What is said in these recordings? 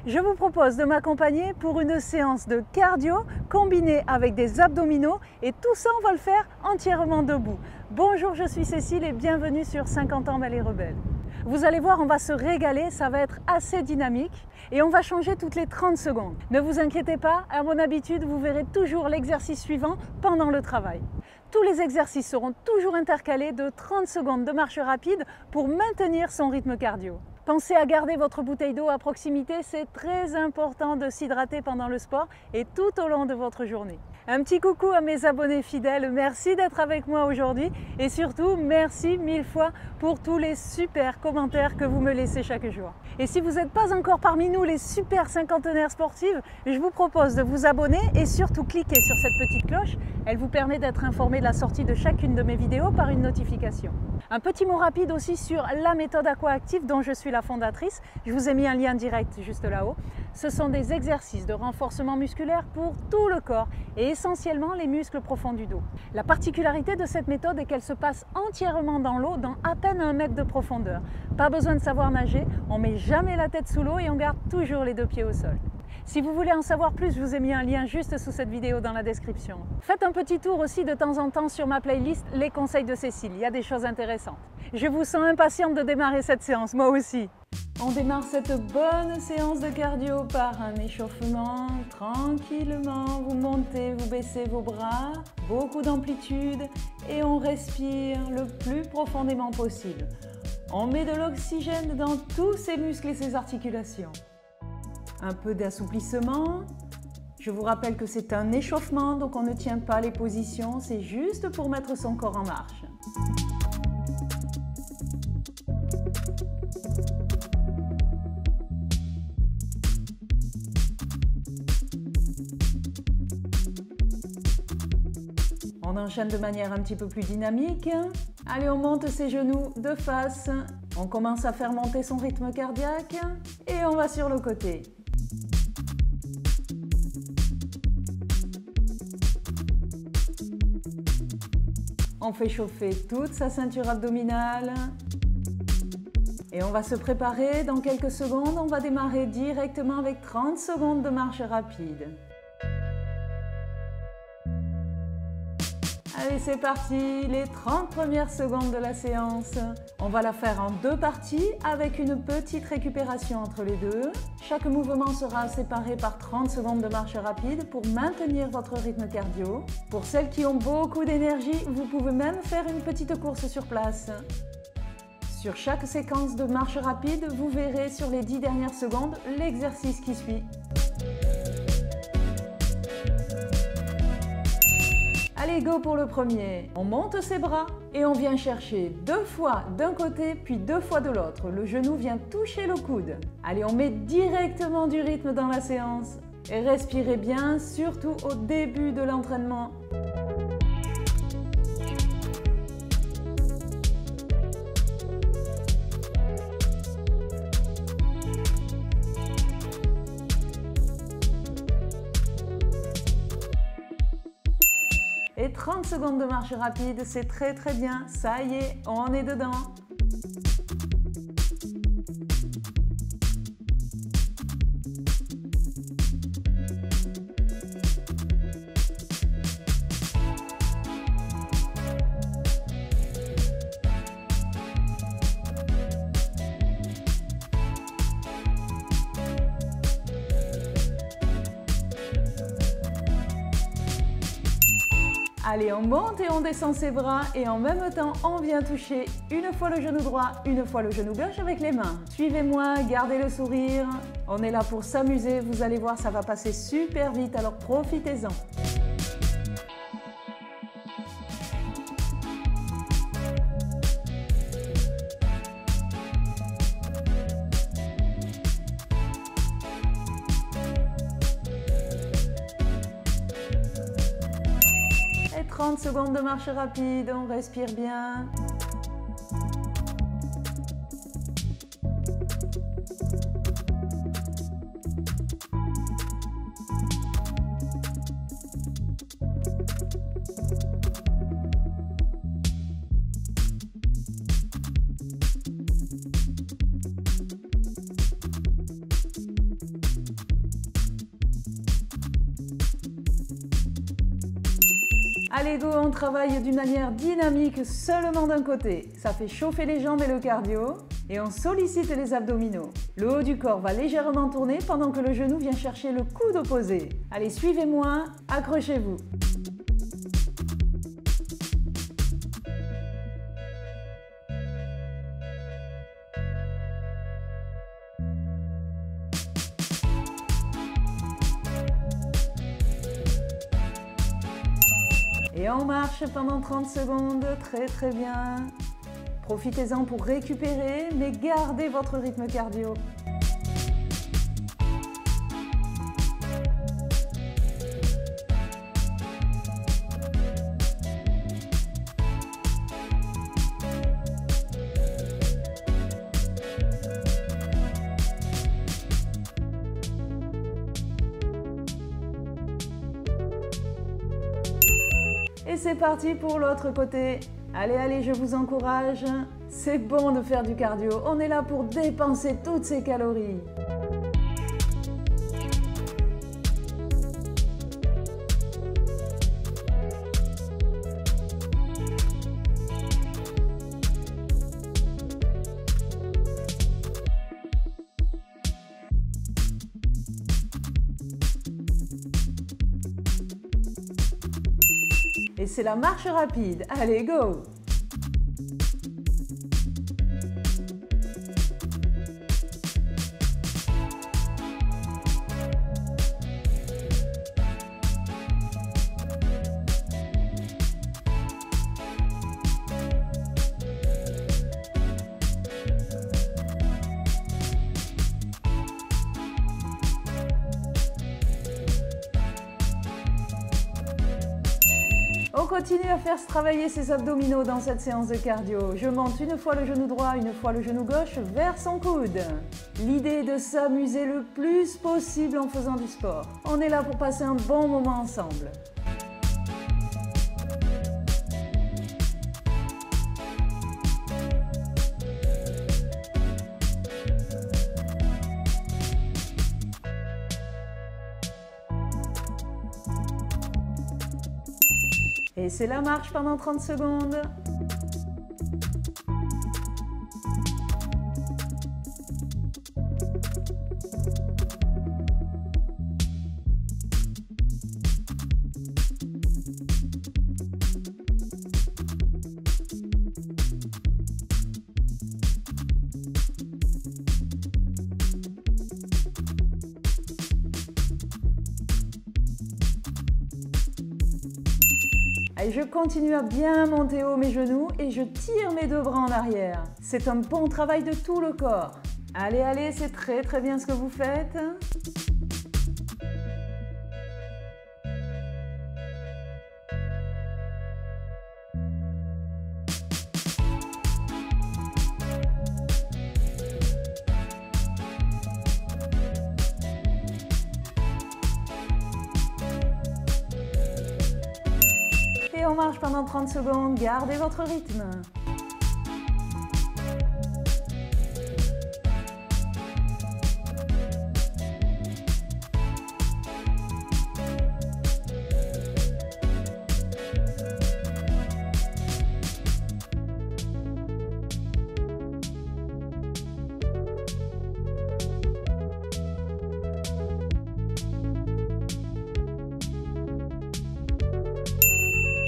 Je vous propose de m'accompagner pour une séance de cardio combinée avec des abdominaux et tout ça on va le faire entièrement debout. Bonjour, je suis Cécile et bienvenue sur 50 ans belle et rebelle. Vous allez voir, on va se régaler, ça va être assez dynamique et on va changer toutes les 30 secondes. Ne vous inquiétez pas, à mon habitude, vous verrez toujours l'exercice suivant pendant le travail. Tous les exercices seront toujours intercalés de 30 secondes de marche rapide pour maintenir son rythme cardio. Pensez à garder votre bouteille d'eau à proximité, c'est très important de s'hydrater pendant le sport et tout au long de votre journée. Un petit coucou à mes abonnés fidèles, merci d'être avec moi aujourd'hui et surtout merci 1000 fois pour tous les super commentaires que vous me laissez chaque jour. Et si vous n'êtes pas encore parmi nous les super cinquantenaires sportives, je vous propose de vous abonner et surtout cliquer sur cette petite cloche, elle vous permet d'être informé de la sortie de chacune de mes vidéos par une notification. Un petit mot rapide aussi sur la méthode Aqua-Active dont je suis la fondatrice. Je vous ai mis un lien direct juste là-haut. Ce sont des exercices de renforcement musculaire pour tout le corps et essentiellement les muscles profonds du dos. La particularité de cette méthode est qu'elle se passe entièrement dans l'eau, dans à peine 1 mètre de profondeur. Pas besoin de savoir nager, on ne met jamais la tête sous l'eau et on garde toujours les 2 pieds au sol. Si vous voulez en savoir plus, je vous ai mis un lien juste sous cette vidéo dans la description. Faites un petit tour aussi de temps en temps sur ma playlist Les conseils de Cécile, il y a des choses intéressantes. Je vous sens impatiente de démarrer cette séance, moi aussi. On démarre cette bonne séance de cardio par un échauffement. Tranquillement, vous montez, vous baissez vos bras, beaucoup d'amplitude et on respire le plus profondément possible. On met de l'oxygène dans tous ces muscles et ces articulations. Un peu d'assouplissement. Je vous rappelle que c'est un échauffement, donc on ne tient pas les positions, c'est juste pour mettre son corps en marche. On enchaîne de manière un petit peu plus dynamique. Allez, on monte ses genoux de face. On commence à faire monter son rythme cardiaque et on va sur le côté. On fait chauffer toute sa ceinture abdominale. Et on va se préparer. Dans quelques secondes, on va démarrer directement avec 30 secondes de marche rapide. Allez, c'est parti, les 30 premières secondes de la séance. On va la faire en 2 parties avec une petite récupération entre les deux. Chaque mouvement sera séparé par 30 secondes de marche rapide pour maintenir votre rythme cardio. Pour celles qui ont beaucoup d'énergie, vous pouvez même faire une petite course sur place. Sur chaque séquence de marche rapide, vous verrez sur les 10 dernières secondes l'exercice qui suit. Allez, go pour le premier. On monte ses bras et on vient chercher 2 fois d'un côté puis 2 fois de l'autre. Le genou vient toucher le coude. Allez, on met directement du rythme dans la séance. Et respirez bien, surtout au début de l'entraînement. Et 30 secondes de marche rapide, c'est très bien. Ça y est, on est dedans. Allez, on monte et on descend ses bras et en même temps, on vient toucher une fois le genou droit, une fois le genou gauche avec les mains. Suivez-moi, gardez le sourire. On est là pour s'amuser, vous allez voir, ça va passer super vite, alors profitez-en. Et 30 secondes de marche rapide, on respire bien. Allez go, on travaille d'une manière dynamique seulement d'un côté. Ça fait chauffer les jambes et le cardio. Et on sollicite les abdominaux. Le haut du corps va légèrement tourner pendant que le genou vient chercher le coude opposé. Allez, suivez-moi, accrochez-vous. Et on marche pendant 30 secondes, très bien. Profitez-en pour récupérer, mais gardez votre rythme cardio. Et c'est parti pour l'autre côté. Allez, je vous encourage. C'est bon de faire du cardio. On est là pour dépenser toutes ces calories. Et c'est la marche rapide. Allez, go! On continue à faire travailler ses abdominaux dans cette séance de cardio. Je monte une fois le genou droit, une fois le genou gauche vers son coude. L'idée est de s'amuser le plus possible en faisant du sport. On est là pour passer un bon moment ensemble. Et c'est la marche pendant 30 secondes. Et je continue à bien monter haut mes genoux et je tire mes deux bras en arrière. C'est un bon travail de tout le corps. Allez, c'est très bien ce que vous faites. Et on marche pendant 30 secondes, gardez votre rythme.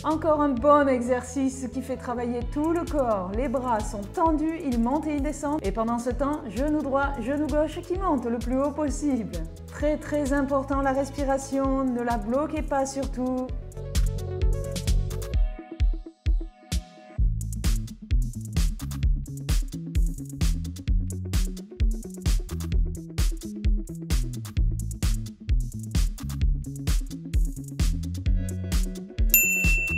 Encore un bon exercice qui fait travailler tout le corps. Les bras sont tendus, ils montent et ils descendent. Et pendant ce temps, genou droit, genou gauche qui monte le plus haut possible. Très important la respiration, ne la bloquez pas surtout.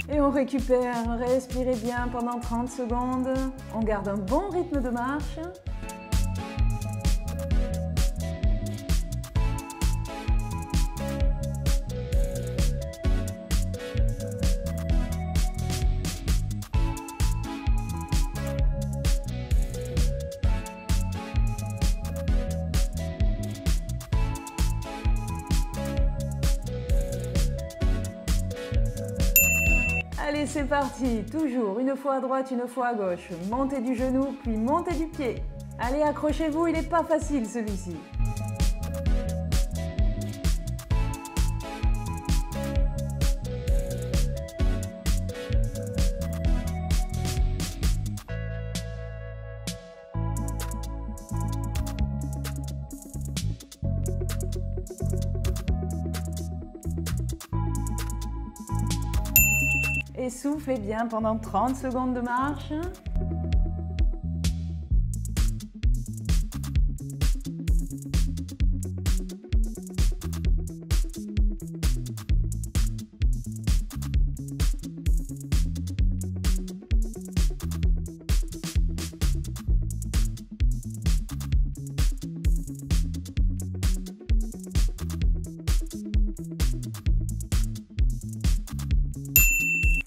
Et on récupère, respirez bien pendant 30 secondes. On garde un bon rythme de marche. Allez, c'est parti. Toujours une fois à droite, une fois à gauche. Montez du genou, puis montez du pied. Allez, accrochez-vous, il n'est pas facile celui-ci. Et soufflez bien pendant 30 secondes de marche.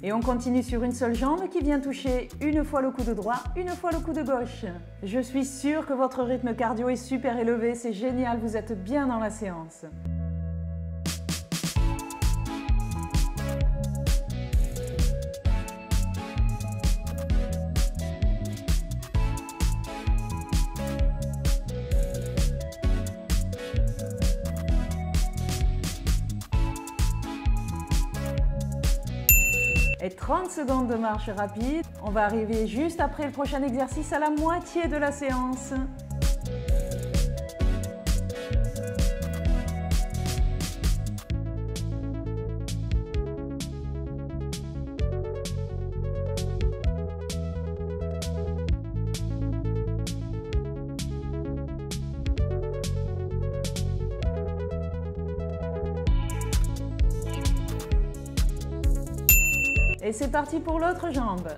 Et on continue sur une seule jambe qui vient toucher une fois le coude droit, une fois le coude gauche. Je suis sûre que votre rythme cardio est super élevé, c'est génial, vous êtes bien dans la séance. Et 30 secondes de marche rapide. On va arriver juste après le prochain exercice à la moitié de la séance. Et c'est parti pour l'autre jambe.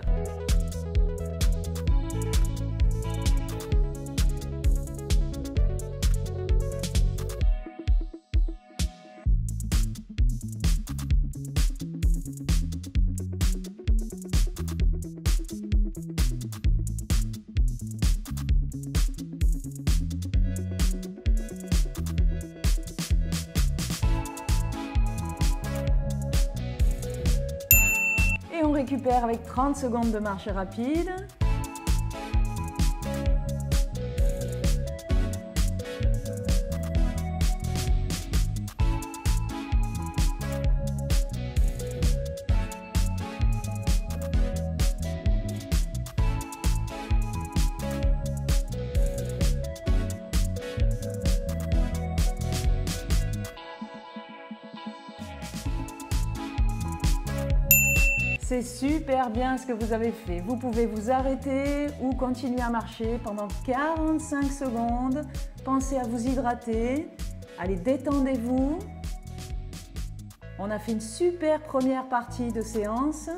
Et on récupère avec 30 secondes de marche rapide. C'est super bien ce que vous avez fait. Vous pouvez vous arrêter ou continuer à marcher pendant 45 secondes. Pensez à vous hydrater. Allez, détendez-vous. On a fait une super première partie de séance.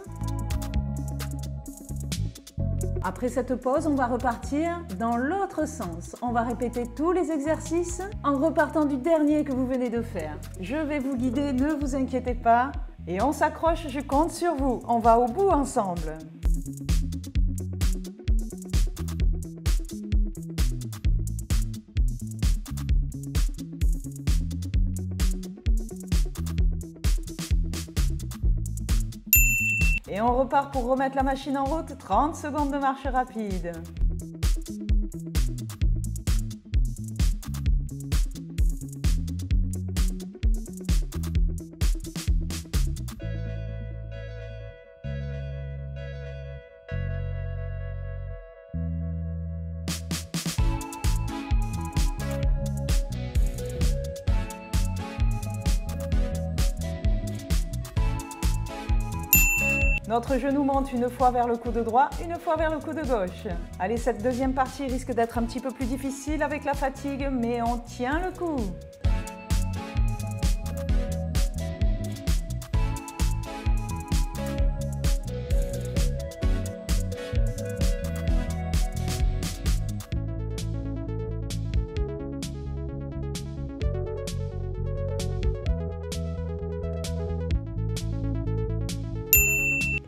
Après cette pause, on va repartir dans l'autre sens. On va répéter tous les exercices en repartant du dernier que vous venez de faire. Je vais vous guider, ne vous inquiétez pas. Et on s'accroche, je compte sur vous. On va au bout ensemble. Et on repart pour remettre la machine en route. 30 secondes de marche rapide. Notre genou monte une fois vers le coude droit, une fois vers le coude gauche. Allez, cette deuxième partie risque d'être un petit peu plus difficile avec la fatigue, mais on tient le coup.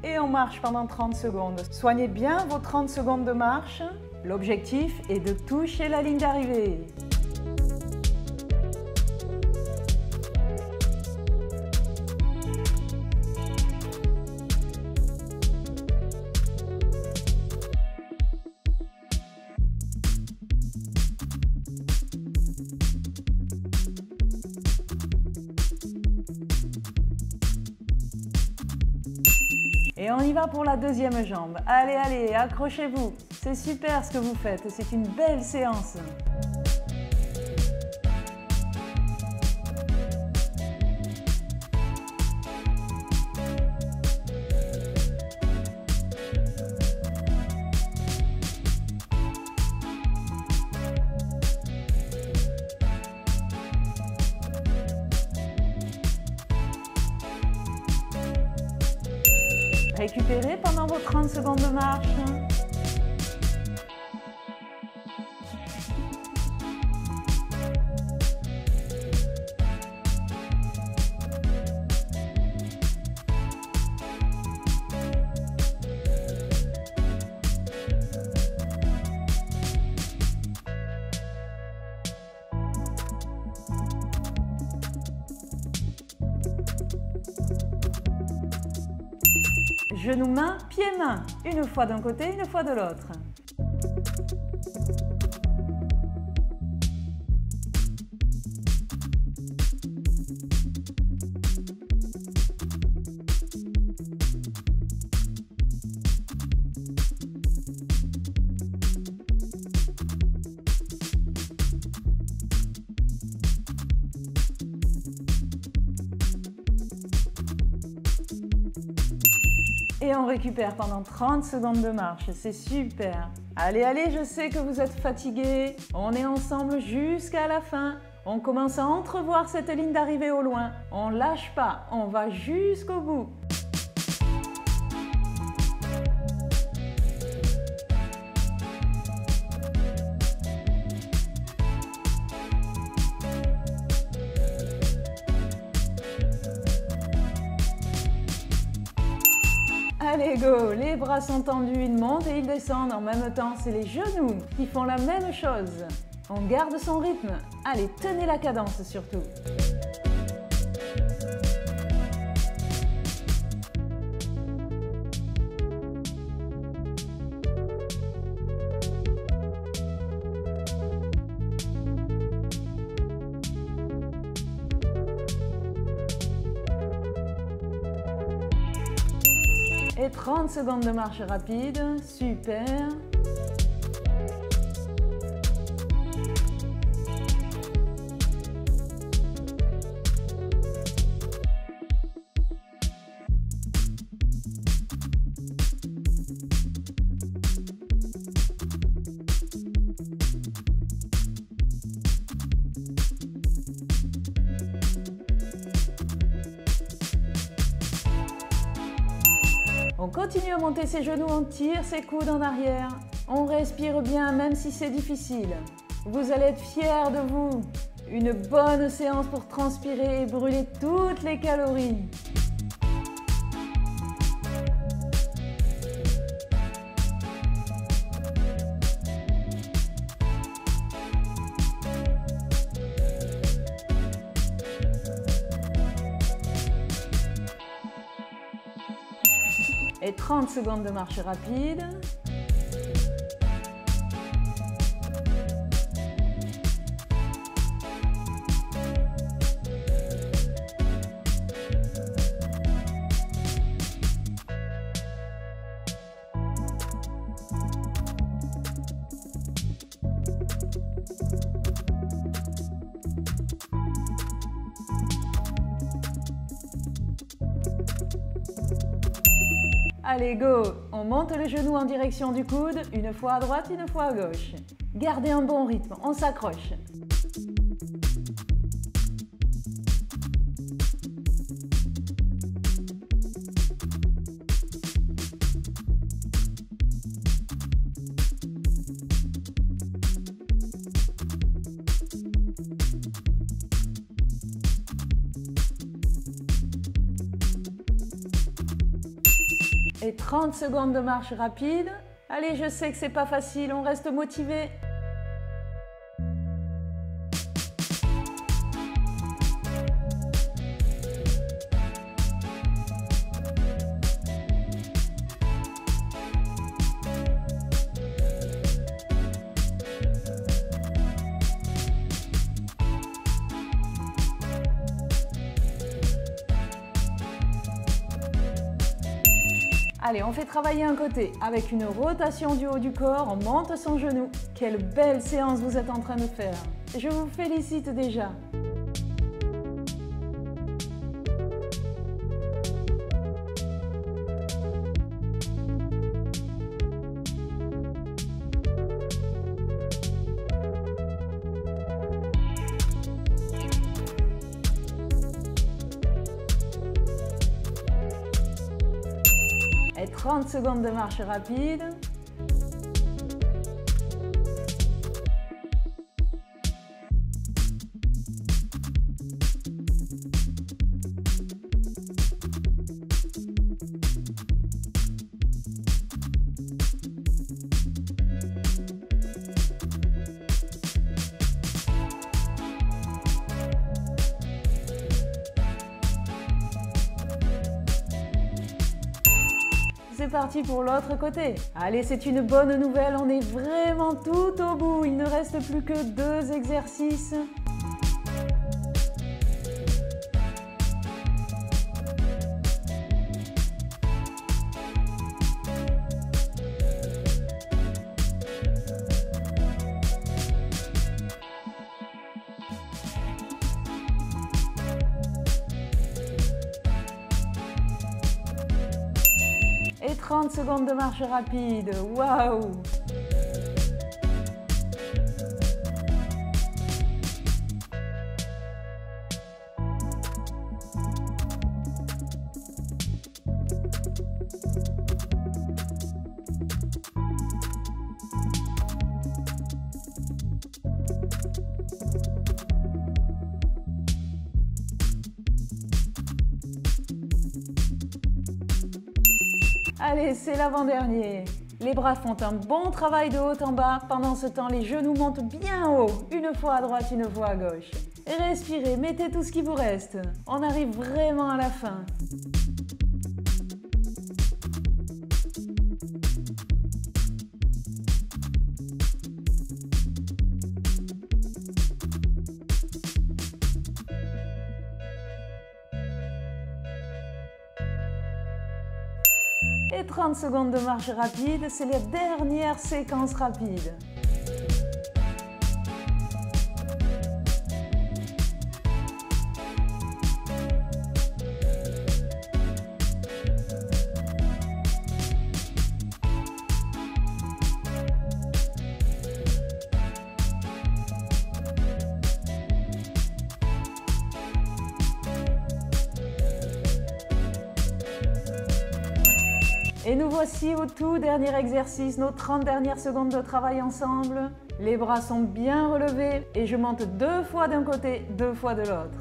Et on marche pendant 30 secondes. Soignez bien vos 30 secondes de marche. L'objectif est de toucher la ligne d'arrivée. Et on y va pour la deuxième jambe. Allez, allez, accrochez-vous. C'est super ce que vous faites, c'est une belle séance. Récupérez pendant vos 30 secondes de marche. Genoux main, pieds main. Une fois d'un côté, une fois de l'autre. Et on récupère pendant 30 secondes de marche, c'est super. Allez, allez, je sais que vous êtes fatigués. On est ensemble jusqu'à la fin. On commence à entrevoir cette ligne d'arrivée au loin. On lâche pas, on va jusqu'au bout. Allez, go! Les bras sont tendus, ils montent et ils descendent. En même temps, c'est les genoux qui font la même chose. On garde son rythme. Allez, tenez la cadence surtout. Et 30 secondes de marche rapide, super. On continue à monter ses genoux, on tire ses coudes en arrière. On respire bien même si c'est difficile. Vous allez être fiers de vous. Une bonne séance pour transpirer et brûler toutes les calories. Et 30 secondes de marche rapide. Allez, go! On monte le genou en direction du coude, une fois à droite, une fois à gauche. Gardez un bon rythme, on s'accroche. Et 30 secondes de marche rapide. Allez, je sais que c'est pas facile, on reste motivé. Allez, on fait travailler un côté avec une rotation du haut du corps, on monte son genou. Quelle belle séance vous êtes en train de faire. Je vous félicite déjà. Et 30 secondes de marche rapide. C'est parti pour l'autre côté. Allez, c'est une bonne nouvelle, on est vraiment tout au bout. Il ne reste plus que 2 exercices. Et 30 secondes de marche rapide. Waouh! Allez, c'est l'avant-dernier. Les bras font un bon travail de haut en bas. Pendant ce temps, les genoux montent bien haut. Une fois à droite, une fois à gauche. Respirez, mettez tout ce qui vous reste. On arrive vraiment à la fin. Et 30 secondes de marche rapide, c'est la dernière séquence rapide. Et nous voici au tout dernier exercice, nos 30 dernières secondes de travail ensemble. Les bras sont bien relevés et je monte 2 fois d'un côté, 2 fois de l'autre.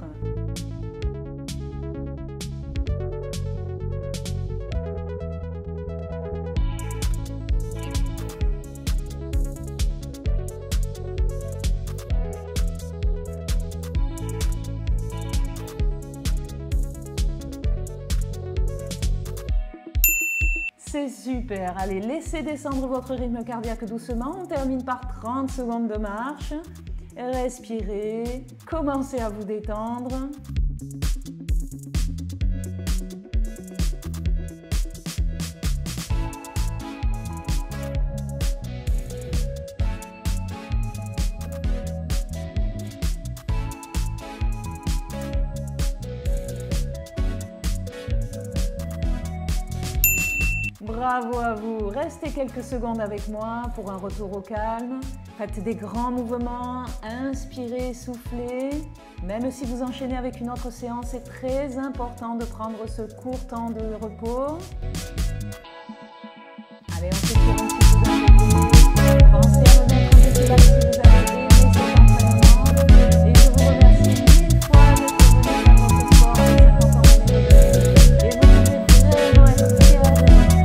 C'est super, allez, laissez descendre votre rythme cardiaque doucement, on termine par 30 secondes de marche. Respirez, commencez à vous détendre. Bravo à vous, restez quelques secondes avec moi pour un retour au calme. Faites des grands mouvements, inspirez, soufflez. Même si vous enchaînez avec une autre séance, c'est très important de prendre ce court temps de repos. Allez, on s'étire un petit peu d'un côté. Pensez à remettre un petit bac si vous avez aimé cet entraînement. Et je vous remercie 1000 fois d'être venu faire votre sport avec 50 ans de Rebelle. Et vous devez vraiment être fiers de vous.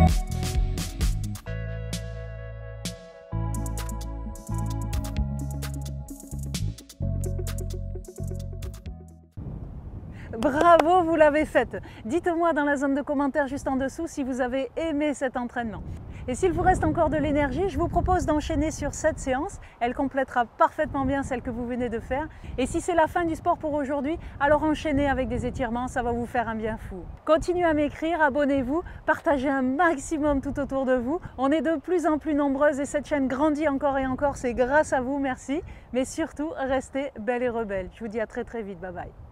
Bravo, vous l'avez faite. Dites-moi dans la zone de commentaires juste en dessous si vous avez aimé cet entraînement. Et s'il vous reste encore de l'énergie, je vous propose d'enchaîner sur cette séance. Elle complétera parfaitement bien celle que vous venez de faire. Et si c'est la fin du sport pour aujourd'hui, alors enchaînez avec des étirements, ça va vous faire un bien fou. Continuez à m'écrire, abonnez-vous, partagez un maximum tout autour de vous. On est de plus en plus nombreuses et cette chaîne grandit encore et encore. C'est grâce à vous, merci. Mais surtout, restez belles et rebelles. Je vous dis à très très vite. Bye bye.